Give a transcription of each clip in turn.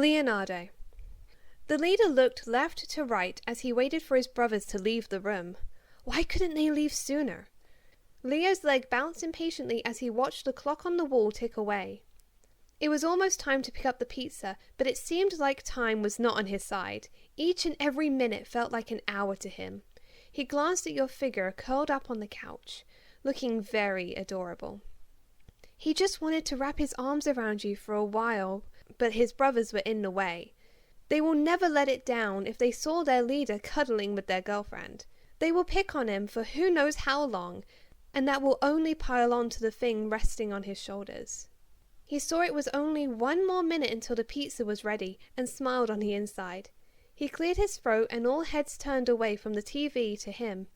Leonardo. The leader looked left to right as he waited for his brothers to leave the room. Why couldn't they leave sooner? Leo's leg bounced impatiently as he watched the clock on the wall tick away. It was almost time to pick up the pizza, but it seemed like time was not on his side. Each and every minute felt like an hour to him. He glanced at your figure curled up on the couch, looking very adorable. He just wanted to wrap his arms around you for a while, but his brothers were in the way. They will never let it down if they saw their leader cuddling with their girlfriend. They will pick on him for who knows how long, and that will only pile on to the thing resting on his shoulders. He saw it was only one more minute until the pizza was ready and smiled on the inside. He cleared his throat and all heads turned away from the TV to him.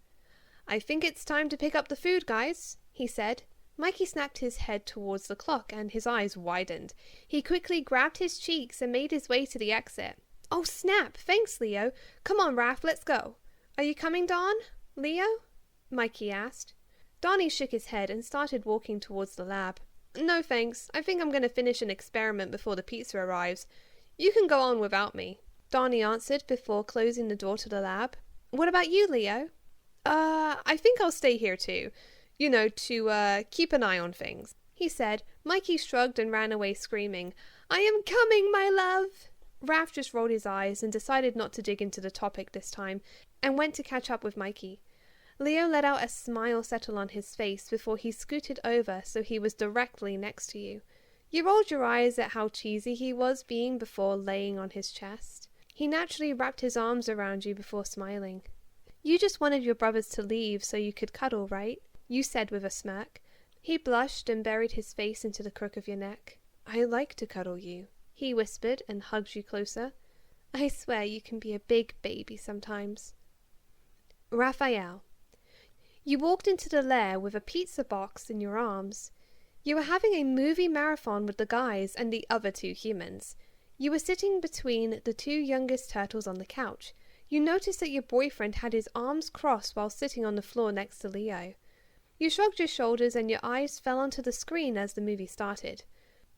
"I think it's time to pick up the food, guys," he said. Mikey snapped his head towards the clock and his eyes widened. He quickly grabbed his cheeks and made his way to the exit. "Oh snap, thanks Leo. Come on Raph, let's go." "Are you coming, Don? Leo?" Mikey asked. Donnie shook his head and started walking towards the lab. "No thanks, I think I'm going to finish an experiment before the pizza arrives. You can go on without me," Donnie answered before closing the door to the lab. "What about you, Leo?" I think I'll stay here too. To keep an eye on things," he said. Mikey shrugged and ran away screaming, "I am coming, my love!" Raph just rolled his eyes and decided not to dig into the topic this time and went to catch up with Mikey. Leo let out a smile settle on his face before he scooted over so he was directly next to you. You rolled your eyes at how cheesy he was being before laying on his chest. He naturally wrapped his arms around you before smiling. "You just wanted your brothers to leave so you could cuddle, right?" you said with a smirk. He blushed and buried his face into the crook of your neck. "I like to cuddle you," he whispered and hugged you closer. "I swear you can be a big baby sometimes." Raphael. You walked into the lair with a pizza box in your arms. You were having a movie marathon with the guys and the other two humans. You were sitting between the two youngest turtles on the couch. You noticed that your boyfriend had his arms crossed while sitting on the floor next to Leo. You shrugged your shoulders and your eyes fell onto the screen as the movie started.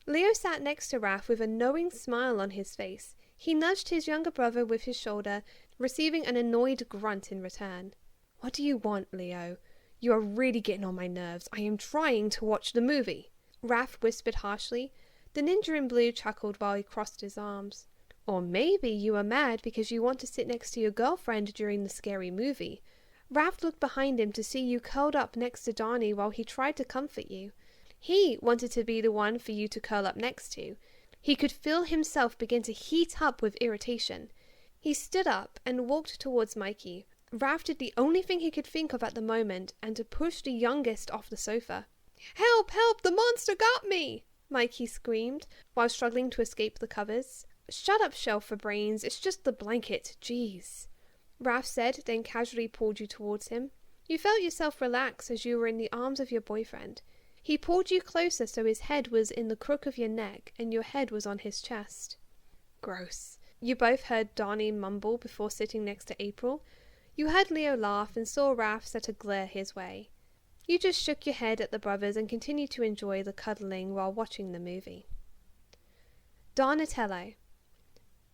Leo sat next to Raph with a knowing smile on his face. He nudged his younger brother with his shoulder, receiving an annoyed grunt in return. "What do you want, Leo? You are really getting on my nerves. I am trying to watch the movie," Raph whispered harshly. The ninja in blue chuckled while he crossed his arms. "Or maybe you are mad because you want to sit next to your girlfriend during the scary movie." Raph looked behind him to see you curled up next to Donnie while he tried to comfort you. He wanted to be the one for you to curl up next to. He could feel himself begin to heat up with irritation. He stood up and walked towards Mikey. Raph did the only thing he could think of at the moment, and to push the youngest off the sofa. "Help! Help! The monster got me!" Mikey screamed, while struggling to escape the covers. "Shut up, Shell for brains, it's just the blanket, jeez," Raph said, then casually pulled you towards him. You felt yourself relax as you were in the arms of your boyfriend. He pulled you closer so his head was in the crook of your neck and your head was on his chest. "Gross," you both heard Donnie mumble before sitting next to April. You heard Leo laugh and saw Raph set a glare his way. You just shook your head at the brothers and continued to enjoy the cuddling while watching the movie. Donatello.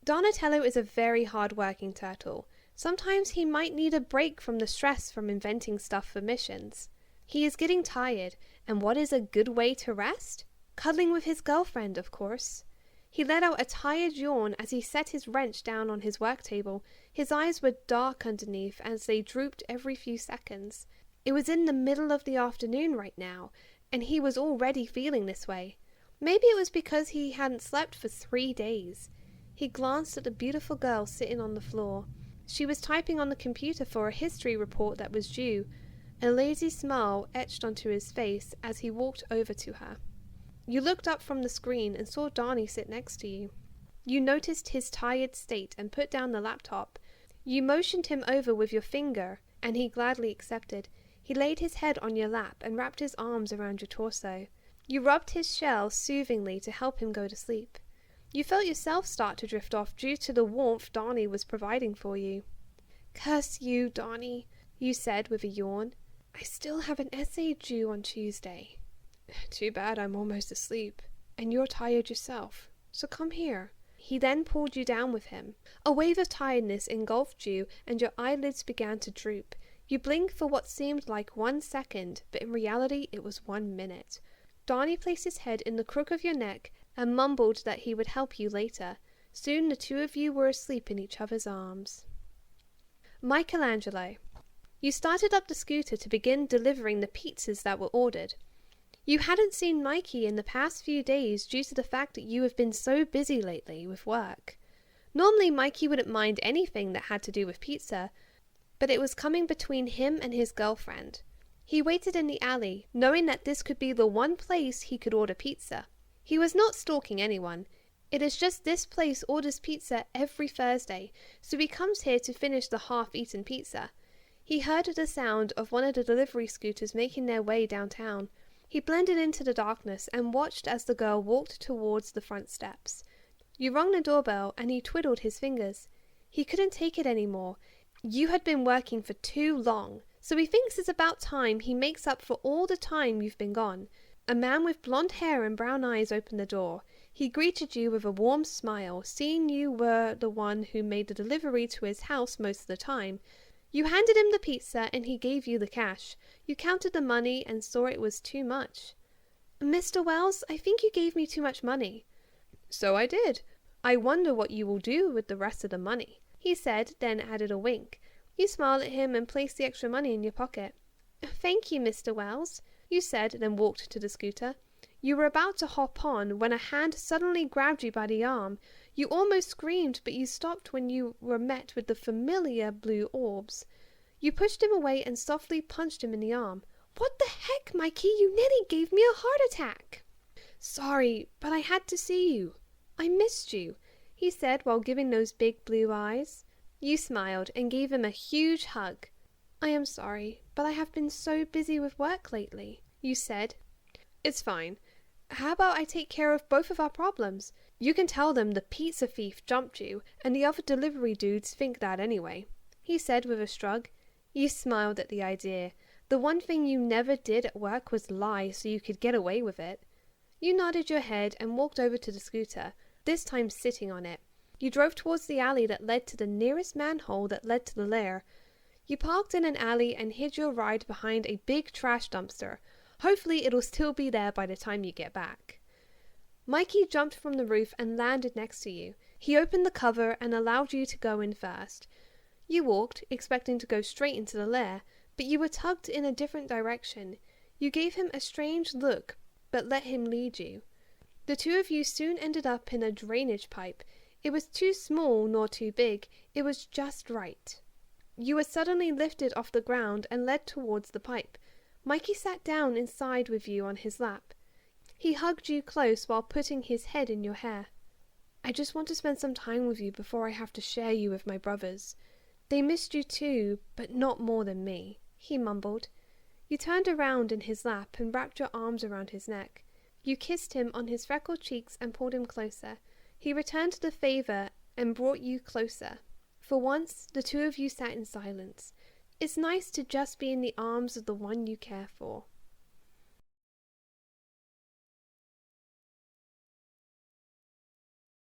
Donatello is a very hard-working turtle. Sometimes he might need a break from the stress from inventing stuff for missions. He is getting tired, and what is a good way to rest? Cuddling with his girlfriend, of course. He let out a tired yawn as he set his wrench down on his work table. His eyes were dark underneath as they drooped every few seconds. It was in the middle of the afternoon right now, and he was already feeling this way. Maybe it was because he hadn't slept for 3 days. He glanced at the beautiful girl sitting on the floor. She was typing on the computer for a history report that was due. A lazy smile etched onto his face as he walked over to her. You looked up from the screen and saw Donnie sit next to you. You noticed his tired state and put down the laptop. You motioned him over with your finger, and he gladly accepted. He laid his head on your lap and wrapped his arms around your torso. You rubbed his shell soothingly to help him go to sleep. You felt yourself start to drift off due to the warmth Donnie was providing for you. "Curse you, Donnie," you said with a yawn. "I still have an essay due on Tuesday." "Too bad I'm almost asleep, and you're tired yourself, so come here." He then pulled you down with him. A wave of tiredness engulfed you and your eyelids began to droop. You blinked for what seemed like 1 second, but in reality it was 1 minute. Donnie placed his head in the crook of your neck and mumbled that he would help you later. Soon the two of you were asleep in each other's arms. Michelangelo. You started up the scooter to begin delivering the pizzas that were ordered. You hadn't seen Mikey in the past few days due to the fact that you have been so busy lately with work. Normally Mikey wouldn't mind anything that had to do with pizza, but it was coming between him and his girlfriend. He waited in the alley, knowing that this could be the one place he could order pizza. He was not stalking anyone. It is just this place orders pizza every Thursday, so he comes here to finish the half-eaten pizza. He heard the sound of one of the delivery scooters making their way downtown. He blended into the darkness and watched as the girl walked towards the front steps. You rang the doorbell and he twiddled his fingers. He couldn't take it anymore. You had been working for too long, so he thinks it's about time he makes up for all the time you've been gone. A man with blonde hair and brown eyes opened the door. He greeted you with a warm smile, seeing you were the one who made the delivery to his house most of the time. You handed him the pizza and he gave you the cash. You counted the money and saw it was too much. Mr. Wells, I think you gave me too much money. So I did. I wonder what you will do with the rest of the money, he said, then added a wink. You smiled at him and placed the extra money in your pocket. Thank you, Mr. Wells, you said, then walked to the scooter. You were about to hop on when a hand suddenly grabbed you by the arm. You almost screamed, but you stopped when you were met with the familiar blue orbs. You pushed him away and softly punched him in the arm. What the heck, Mikey? You nearly gave me a heart attack. Sorry, but I had to see you. I missed you, he said while giving those big blue eyes. You smiled and gave him a huge hug. I am sorry, but I have been so busy with work lately, you said. It's fine. How about I take care of both of our problems? You can tell them the pizza thief jumped you, and the other delivery dudes think that anyway, he said with a shrug. You smiled at the idea. The one thing you never did at work was lie so you could get away with it. You nodded your head and walked over to the scooter, this time sitting on it. You drove towards the alley that led to the nearest manhole that led to the lair. You parked in an alley and hid your ride behind a big trash dumpster. Hopefully it'll still be there by the time you get back. Mikey jumped from the roof and landed next to you. He opened the cover and allowed you to go in first. You walked, expecting to go straight into the lair, but you were tugged in a different direction. You gave him a strange look, but let him lead you. The two of you soon ended up in a drainage pipe. It was too small nor too big. It was just right. You were suddenly lifted off the ground and led towards the pipe. Mikey sat down inside with you on his lap. He hugged you close while putting his head in your hair. I just want to spend some time with you before I have to share you with my brothers. They missed you too, but not more than me, he mumbled. You turned around in his lap and wrapped your arms around his neck. You kissed him on his freckled cheeks and pulled him closer. He returned the favor and brought you closer. For once, the two of you sat in silence. It's nice to just be in the arms of the one you care for.